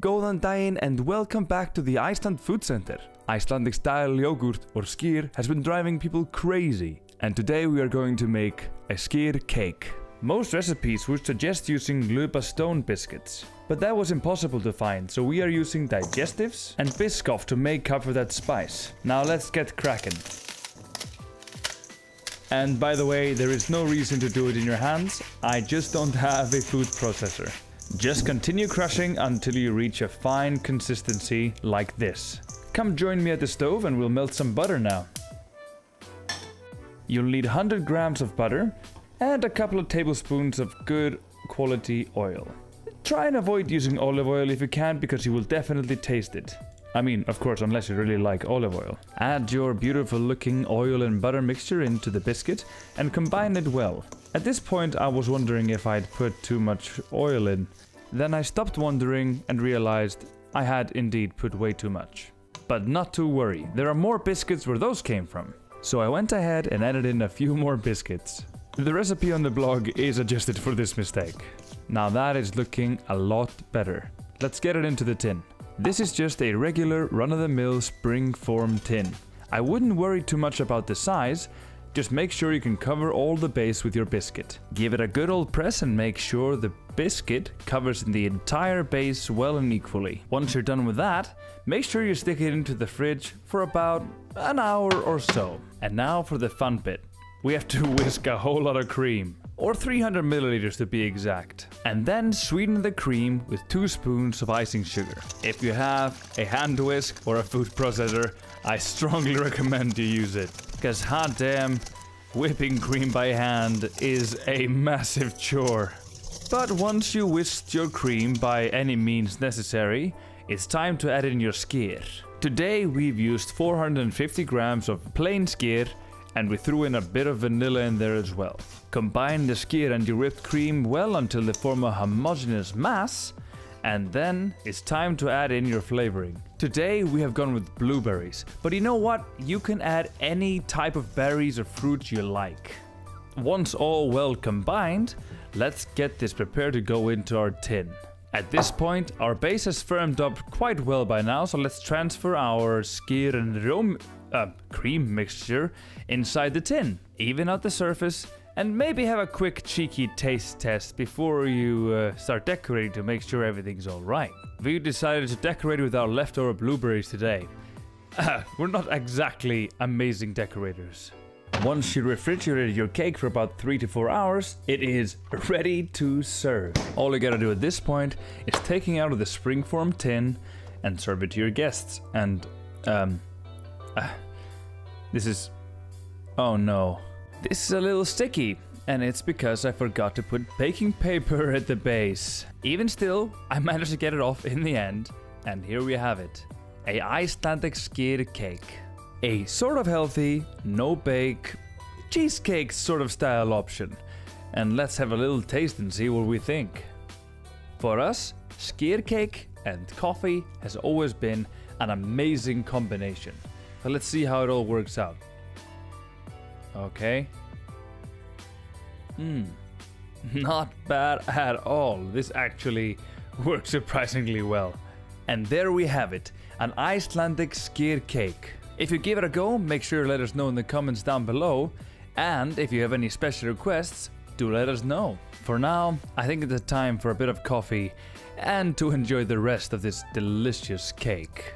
Góðan daginn and welcome back to the Iceland Food Center. Icelandic style yogurt or skyr has been driving people crazy, and today we are going to make a skyr cake. Most recipes would suggest using Lupa stone biscuits, but that was impossible to find, so we are using digestives and Biscoff to make up for that spice. Now let's get cracking. And by the way, there is no reason to do it in your hands, I just don't have a food processor. Just continue crushing until you reach a fine consistency like this. Come join me at the stove and we'll melt some butter now. You'll need 100 grams of butter and a couple of tablespoons of good quality oil. Try and avoid using olive oil if you can, because you will definitely taste it. I mean, of course, unless you really like olive oil. Add your beautiful looking oil and butter mixture into the biscuit and combine it well. At this point I was wondering if I'd put too much oil in. Then I stopped wondering and realized I had indeed put way too much. But not to worry, there are more biscuits where those came from. So I went ahead and added in a few more biscuits. The recipe on the blog is adjusted for this mistake. Now that is looking a lot better. Let's get it into the tin. This is just a regular run-of-the-mill spring-form tin. I wouldn't worry too much about the size, just make sure you can cover all the base with your biscuit. Give it a good old press and make sure the biscuit covers the entire base well and equally. Once you're done with that, make sure you stick it into the fridge for about an hour or so. And now for the fun bit. We have to whisk a whole lot of cream, or 300 milliliters to be exact. And then sweeten the cream with 2 spoons of icing sugar. If you have a hand whisk or a food processor, I strongly recommend you use it. Because hot damn, whipping cream by hand is a massive chore. But once you whisked your cream by any means necessary, it's time to add in your skyr. Today we've used 450 grams of plain skyr, and we threw in a bit of vanilla in there as well. Combine the skyr and your whipped cream well until they form a homogeneous mass, and then it's time to add in your flavoring. Today we have gone with blueberries, but you know what? You can add any type of berries or fruit you like. Once all well combined, let's get this prepared to go into our tin. At this point, our base has firmed up quite well by now, so let's transfer our skyr and cream mixture inside the tin. Even out the surface, and maybe have a quick cheeky taste test before you start decorating to make sure everything's alright. We decided to decorate with our leftover blueberries today. We're not exactly amazing decorators. Once you refrigerated your cake for about 3 to 4 hours, it is ready to serve. All you gotta do at this point is taking out of the springform tin and serve it to your guests. And this is... oh no. This is a little sticky, and it's because I forgot to put baking paper at the base. Even still, I managed to get it off in the end, and here we have it. A Icelandic skyr cake. A sort of healthy, no-bake, cheesecake sort of style option. And let's have a little taste and see what we think. For us, skyr cake and coffee has always been an amazing combination. So let's see how it all works out. Okay. Not bad at all. This actually works surprisingly well. And there we have it, an Icelandic skyr cake. If you give it a go, make sure to let us know in the comments down below. And if you have any special requests, do let us know. For now, I think it's time for a bit of coffee and to enjoy the rest of this delicious cake.